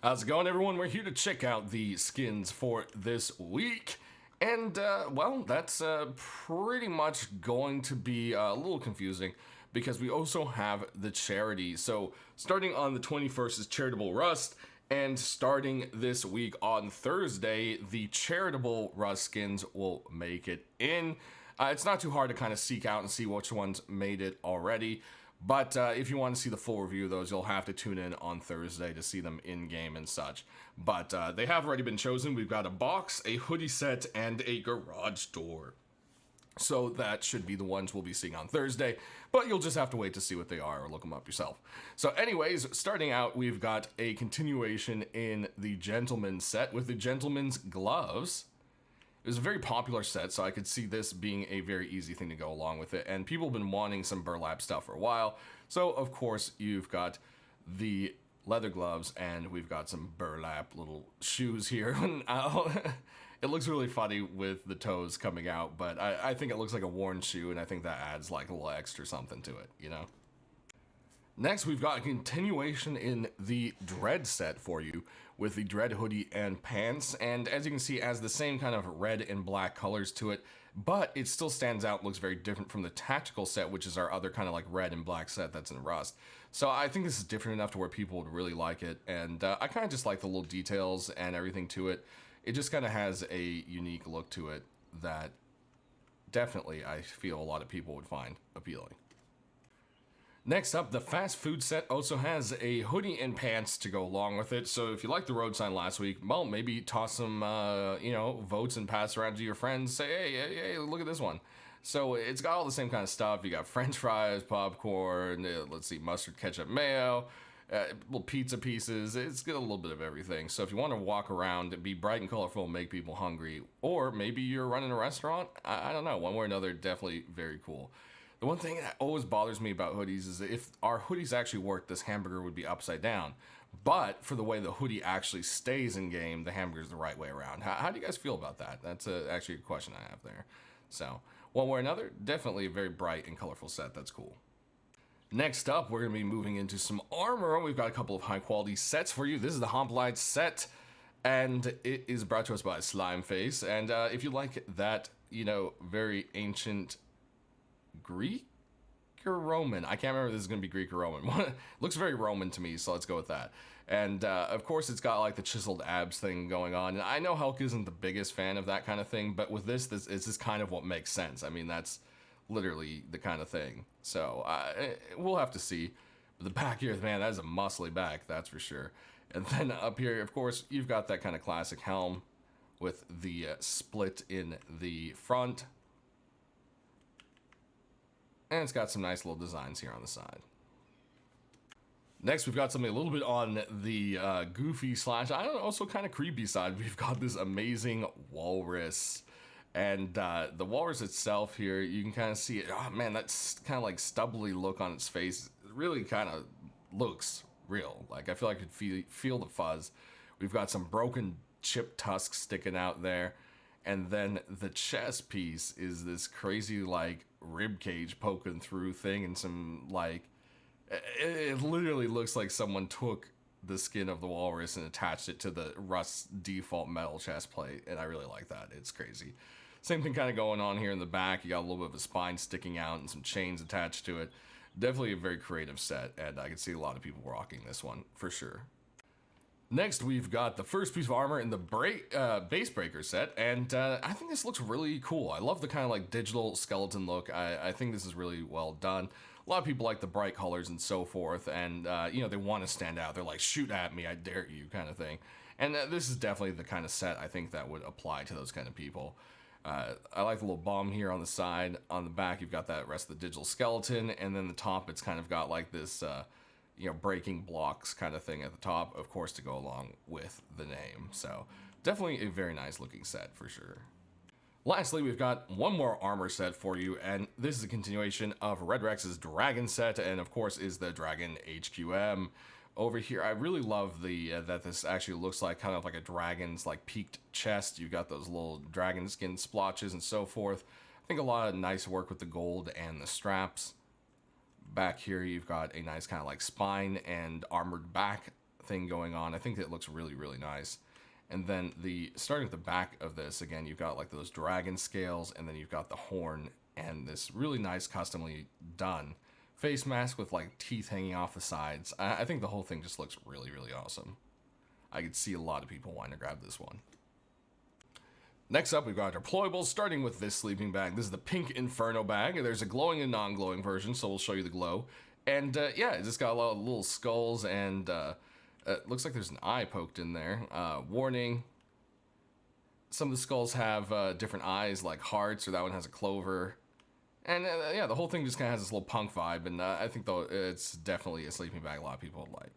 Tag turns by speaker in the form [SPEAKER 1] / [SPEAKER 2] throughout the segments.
[SPEAKER 1] How's it going, everyone? We're here to check out the skins for this week. And, well, that's pretty much going to be a little confusing because we also have the charity. So, starting on the 21st is Charitable Rust, and starting this week on Thursday, the Charitable Rust skins will make it in. It's not too hard to kind of seek out and see which ones made it already. But if you want to see the full review of those, you'll have to tune in on Thursday to see them in-game and such. But they have already been chosen. We've got a box, a hoodie set, and a garage door. So that should be the ones we'll be seeing on Thursday, but you'll just have to wait to see what they are or look them up yourself. So anyways, starting out, we've got a continuation in the Gentleman's set with the Gentleman's gloves. It was a very popular set, so I could see this being a very easy thing to go along with it. And people have been wanting some burlap stuff for a while. So, of course, you've got the leather gloves, and we've got some burlap little shoes here. It looks really funny with the toes coming out, but I think it looks like a worn shoe, and I think that adds like a little extra something to it, you know? Next, we've got a continuation in the Dread set for you with the Dread hoodie and pants, and as you can see, it has the same kind of red and black colors to it, but it still stands out, looks very different from the Tactical set, which is our other kind of like red and black set that's in Rust. So I think this is different enough to where people would really like it, and I kind of just like the little details and everything to it. It just kind of has a unique look to it that definitely I feel a lot of people would find appealing. Next up, the fast food set also has a hoodie and pants to go along with it. So if you liked the road sign last week, well, maybe toss some, votes and pass around to your friends. Say, hey, look at this one. So it's got all the same kind of stuff. You got French fries, popcorn, let's see, mustard, ketchup, mayo, little pizza pieces. It's got a little bit of everything. So if you want to walk around, be bright and colorful, make people hungry, or maybe you're running a restaurant, I don't know, one way or another, definitely very cool. The one thing that always bothers me about hoodies is that if our hoodies actually work, this hamburger would be upside down. But for the way the hoodie actually stays in game, the hamburger's the right way around. How do you guys feel about that? That's actually a question I have there. So, one way or another, definitely a very bright and colorful set. That's cool. Next up, we're going to be moving into some armor. We've got a couple of high quality sets for you. This is the Hoplite set, and it is brought to us by Slimeface. And if you like that, very ancient Greek or Roman, I can't remember if this is going to be Greek or Roman. Looks very Roman to me, so let's go with that. And of course, it's got like the chiseled abs thing going on. And I know Hulk isn't the biggest fan of that kind of thing, but with this is kind of what makes sense. I mean, that's literally the kind of thing. So we'll have to see. But the back here, man, that is a muscly back, that's for sure. And then up here, of course, you've got that kind of classic helm with the split in the front. And it's got some nice little designs here on the side. Next, we've got something a little bit on the goofy / I don't know, also kind of creepy side. We've got this amazing walrus. And the walrus itself here, you can kind of see it. Oh man, that's kind of like stubbly look on its face. It really kind of looks real. Like I feel like I could feel the fuzz. We've got some broken chip tusks sticking out there. And then the chest piece is this crazy like rib cage poking through thing, and some like it literally looks like someone took the skin of the walrus and attached it to the Rust default metal chest plate, and I really like that. It's crazy. Same thing kind of going on here in the back. You got a little bit of a spine sticking out and some chains attached to it. Definitely a very creative set, and I can see a lot of people rocking this one for sure. Next, we've got the first piece of armor in the base breaker set, and I think this looks really cool. I love the kind of like digital skeleton look. I think this is really well done. A lot of people like the bright colors and so forth, and they want to stand out. They're like, shoot at me, I dare you, kind of thing. And this is definitely the kind of set I think that would apply to those kind of people. I like the little bomb here on the side. On the back, you've got that rest of the digital skeleton, and then the top, it's kind of got like this breaking blocks kind of thing at the top, of course, to go along with the name. So definitely a very nice looking set for sure. Lastly, we've got one more armor set for you, and this is a continuation of Red Rex's Dragon set, and of course is the Dragon HQM. Over here, I really love the that this actually looks like kind of like a dragon's like peaked chest. You've got those little dragon skin splotches and so forth. I think a lot of nice work with the gold and the straps. Back here, you've got a nice kind of like spine and armored back thing going on. I think it looks really, really nice. And then starting at the back of this, again, you've got like those dragon scales, and then you've got the horn and this really nice customly done face mask with like teeth hanging off the sides. I think the whole thing just looks really, really awesome. I could see a lot of people wanting to grab this one. Next up, we've got our deployables, starting with this sleeping bag. This is the pink Inferno Bag. There's a glowing and non-glowing version, so we'll show you the glow. And yeah, it's just got a lot of little skulls, and it looks like there's an eye poked in there. Warning. Some of the skulls have different eyes, like hearts, or that one has a clover. And yeah, the whole thing just kind of has this little punk vibe, and I think though it's definitely a sleeping bag a lot of people would like.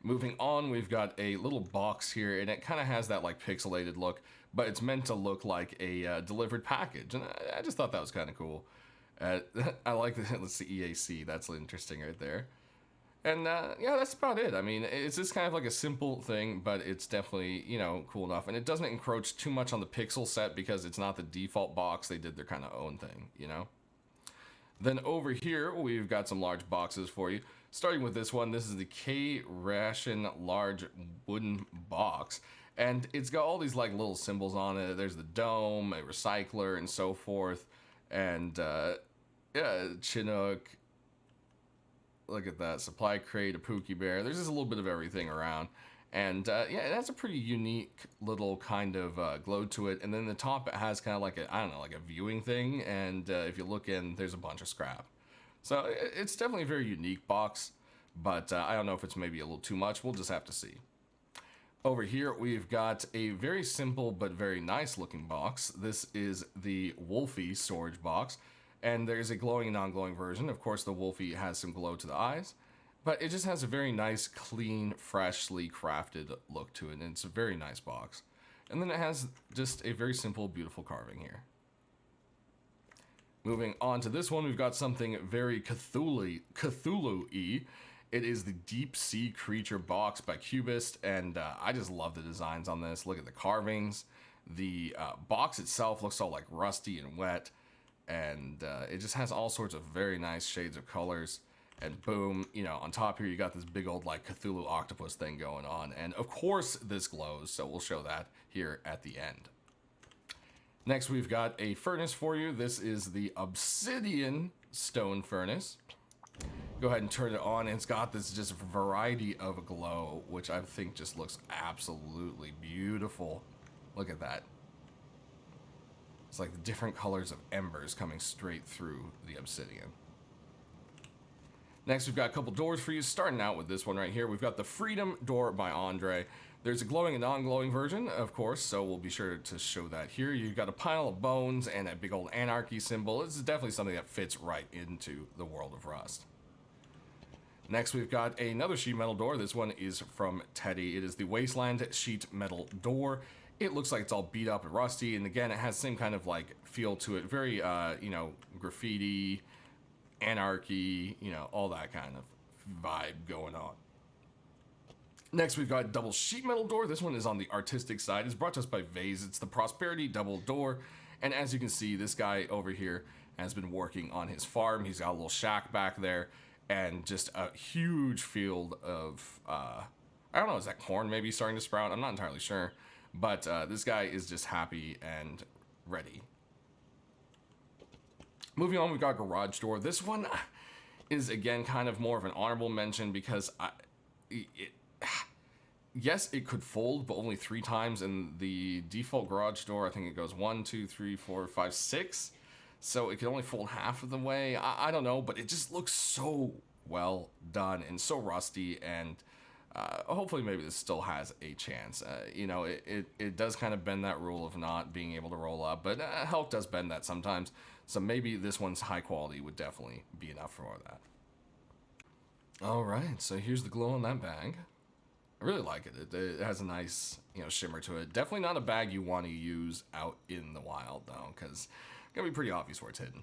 [SPEAKER 1] Moving on, we've got a little box here, and it kind of has that like pixelated look, but it's meant to look like a delivered package, and I just thought that was kind of cool. I like the EAC, that's interesting right there. And yeah, that's about it. I mean, it's just kind of like a simple thing, but it's definitely, you know, cool enough. And it doesn't encroach too much on the pixel set because it's not the default box. They did their kind of own thing, you know? Then over here, we've got some large boxes for you. Starting with this one, this is the Ration large wooden box. And it's got all these like little symbols on it. There's the dome, a recycler, and so forth. And yeah, Chinook. Look at that, supply crate, a Pookie Bear. There's just a little bit of everything around. And yeah, it has a pretty unique little kind of glow to it. And then the top, it has kind of like a, I don't know, like a viewing thing. And if you look in, there's a bunch of scrap. So it's definitely a very unique box, but I don't know if it's maybe a little too much. We'll just have to see. Over here, we've got a very simple but very nice looking box. This is the Wolfy Storage Box. And there's a glowing and non-glowing version. Of course, the Wolfy has some glow to the eyes, but it just has a very nice, clean, freshly crafted look to it, and it's a very nice box. And then it has just a very simple, beautiful carving here. Moving on to this one, we've got something very Cthulhu-y. It is the Deep Sea Creature Box by Cubist, and I just love the designs on this. Look at the carvings. The box itself looks all like rusty and wet. And it just has all sorts of very nice shades of colors. And boom, you know, on top here you got this big old like Cthulhu octopus thing going on. And of course this glows, so we'll show that here at the end. Next we've got a furnace for you. This is the Obsidian stone furnace. Go ahead and turn it on, and it's got this just variety of glow, which I think just looks absolutely beautiful. Look at that. It's like the different colors of embers coming straight through the obsidian. Next, we've got a couple doors for you, starting out with this one right here. We've got the Freedom Door by Andre. There's a glowing and non-glowing version, of course, so we'll be sure to show that here. You've got a pile of bones and a big old anarchy symbol. This is definitely something that fits right into the world of Rust. Next, we've got another sheet metal door. This one is from Teddy. It is the Wasteland sheet metal door. It looks like it's all beat up and rusty, and again, it has the same kind of like feel to it. Very, you know, graffiti, anarchy, you know, all that kind of vibe going on. Next, we've got a double sheet metal door. This one is on the artistic side. It's brought to us by Vase. It's the Prosperity double door, and as you can see, this guy over here has been working on his farm. He's got a little shack back there, and just a huge field of, I don't know, is that corn maybe starting to sprout? I'm not entirely sure. But this guy is just happy and ready. Moving on, we've got garage door. This one is, again, kind of more of an honorable mention because yes, it could fold, but only 3 times. In the default garage door, I think it goes 1, 2, 3, 4, 5, 6. So it can only fold half of the way. I don't know, but it just looks so well done and so rusty, and hopefully maybe this still has a chance. You know, it does kind of bend that rule of not being able to roll up, but Helm does bend that sometimes. So maybe this one's high quality would definitely be enough for that. All right, so here's the glow on that bag. I really like it. It has a nice, you know, shimmer to it. Definitely not a bag you want to use out in the wild though, because it's gonna be pretty obvious where it's hidden.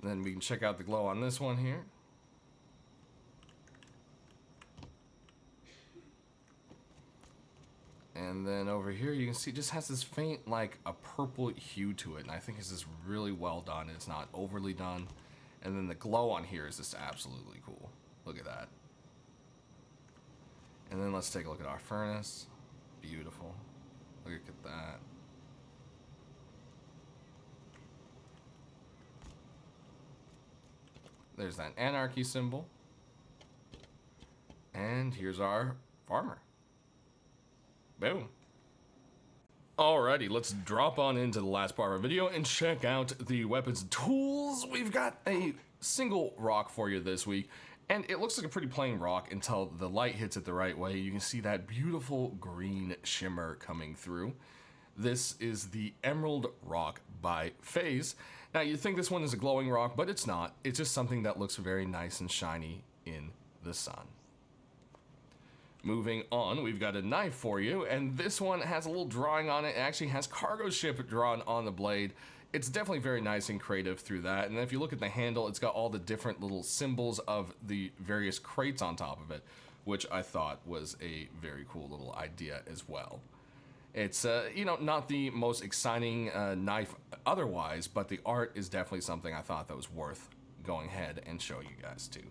[SPEAKER 1] And then we can check out the glow on this one here. And then over here, you can see it just has this faint, like, a purple hue to it. And I think it's just really well done. It's not overly done. And then the glow on here is just absolutely cool. Look at that. And then let's take a look at our furnace. Beautiful. Look at that. There's that anarchy symbol. And here's our farmer. Boom. Alrighty, let's drop on into the last part of our video and check out the weapons and tools. We've got a single rock for you this week, and it looks like a pretty plain rock until the light hits it the right way. You can see that beautiful green shimmer coming through. This is the Emerald Rock by Phase. Now, you'd think this one is a glowing rock, but it's not. It's just something that looks very nice and shiny in the sun. Moving on, we've got a knife for you, and this one has a little drawing on it. It actually has cargo ship drawn on the blade. It's definitely very nice and creative through that. And then if you look at the handle, it's got all the different little symbols of the various crates on top of it, which I thought was a very cool little idea as well. It's, you know, not the most exciting knife otherwise, but the art is definitely something I thought that was worth going ahead and showing you guys too.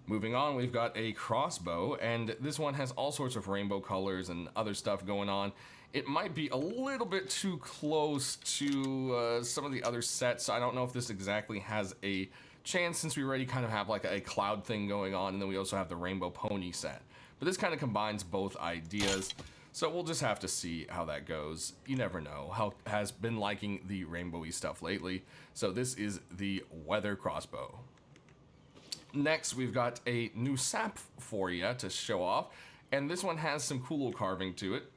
[SPEAKER 1] Moving on, we've got a crossbow, and this one has all sorts of rainbow colors and other stuff going on. It might be a little bit too close to some of the other sets, so I don't know if this exactly has a chance, since we already kind of have like a cloud thing going on, and then we also have the rainbow pony set. But this kind of combines both ideas, so we'll just have to see how that goes. You never know. Hal has been liking the rainbowy stuff lately, so this is the weather crossbow. Next, we've got a new sap for you to show off, and this one has some cool little carving to it.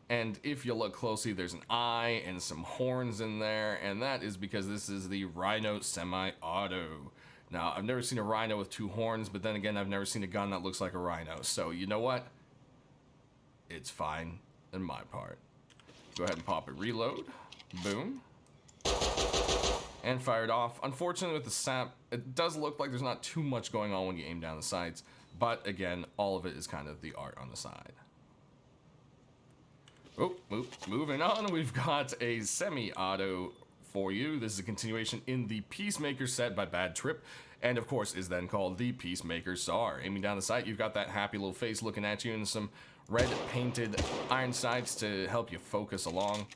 [SPEAKER 1] And if you look closely, there's an eye and some horns in there, and that is because this is the Rhino Semi-Auto. Now, I've never seen a rhino with two horns, but then again, I've never seen a gun that looks like a rhino. So, you know what? It's fine in my part. Go ahead and pop a reload. Boom. And fire it off. Unfortunately, with the sap, it does look like there's not too much going on when you aim down the sights, but again, all of it is kind of the art on the side. Oh, moving on, we've got a semi-auto for you. This is a continuation in the Peacemaker set by Bad Trip, and of course is then called the Peacemaker SAR. Aiming down the sight, you've got that happy little face looking at you and some red painted iron sights to help you focus along.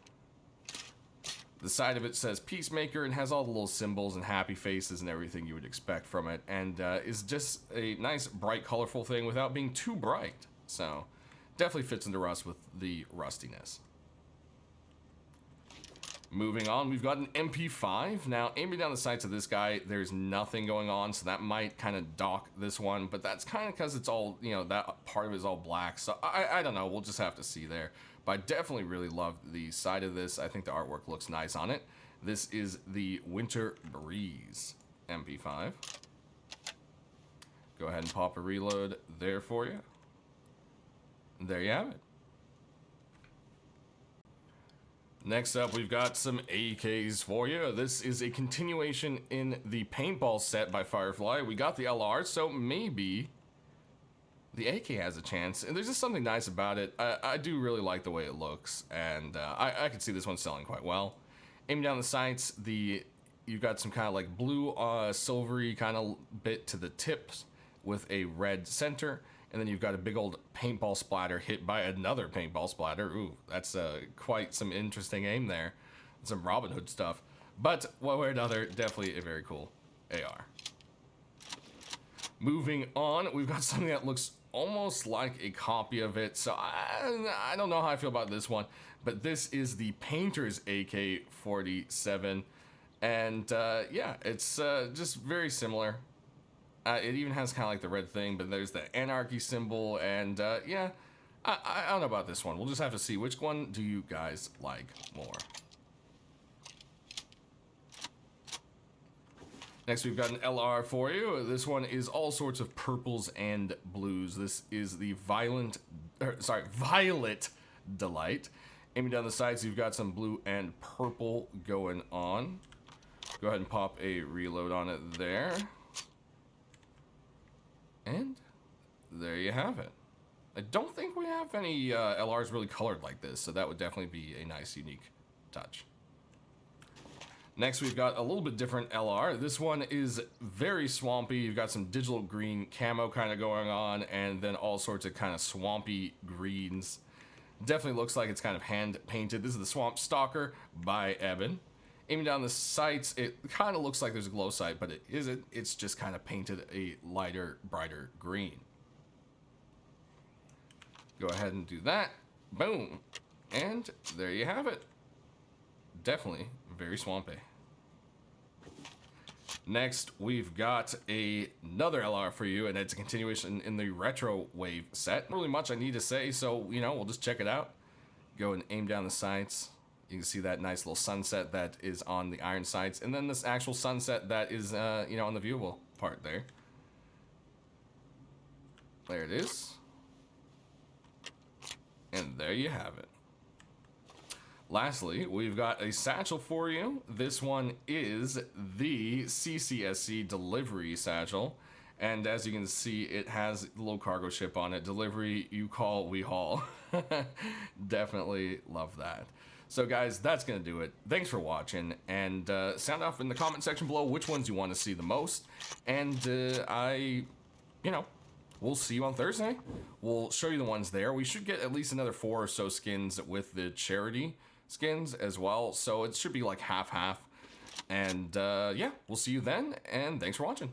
[SPEAKER 1] The side of it says Peacemaker and has all the little symbols and happy faces and everything you would expect from it, and is just a nice, bright, colorful thing without being too bright. So, definitely fits into Rust with the rustiness. Moving on, we've got an MP5. Now, aiming down the sights of this guy, there's nothing going on, so that might kind of dock this one, but that's kind of because it's all, you know, that part of it is all black, so I don't know, we'll just have to see there. But I definitely really love the side of this. I think the artwork looks nice on it. This is the Winter Breeze MP5. Go ahead and pop a reload there for you. And there you have it. Next up, we've got some AKs for you. This is a continuation in the Paintball set by Firefly. We got the LR, so maybe the AK has a chance, and there's just something nice about it. I do really like the way it looks, and I could see this one selling quite well. Aiming down the sights, you've got some kind of like blue, silvery kind of bit to the tips with a red center, and then you've got a big old paintball splatter hit by another paintball splatter. Ooh, that's quite some interesting aim there. Some Robin Hood stuff. But one way or another, definitely a very cool AR. Moving on, we've got something that looks almost like a copy of it, so I don't know how I feel about this one, but this is the Painter's AK-47, and yeah, it's just very similar. It even has kind of like the red thing, but there's the anarchy symbol, and yeah, I don't know about this one. We'll just have to see. Which one do you guys like more? Next, we've got an LR for you. This one is all sorts of purples and blues. This is the Violet Delight. Aiming down the sides, you've got some blue and purple going on. Go ahead and pop a reload on it there. And there you have it. I don't think we have any LRs really colored like this, so that would definitely be a nice, unique touch. Next, we've got a little bit different LR. This one is very swampy. You've got some digital green camo kind of going on, and then all sorts of kind of swampy greens. Definitely looks like it's kind of hand painted. This is the Swamp Stalker by Eben. Aiming down the sights, it kind of looks like there's a glow sight, but it isn't. It's just kind of painted a lighter, brighter green. Go ahead and do that. Boom. And there you have it. Definitely very swampy. Next, we've got another LR for you, and it's a continuation in the Retrowave set. Not really much I need to say, so, you know, we'll just check it out. Go and aim down the sights. You can see that nice little sunset that is on the iron sights, and then this actual sunset that is, you know, on the viewable part there. There it is. And there you have it. Lastly, we've got a satchel for you. This one is the Ccsc delivery satchel. And as you can see, it has a little cargo ship on it. Delivery, you call, we haul. Definitely love that. So guys, that's going to do it. Thanks for watching. And sound off in the comment section below which ones you want to see the most. And we'll see you on Thursday. We'll show you the ones there. We should get at least another 4 or so skins with the charity skins as well. So it should be like half-half. And yeah, we'll see you then. And thanks for watching.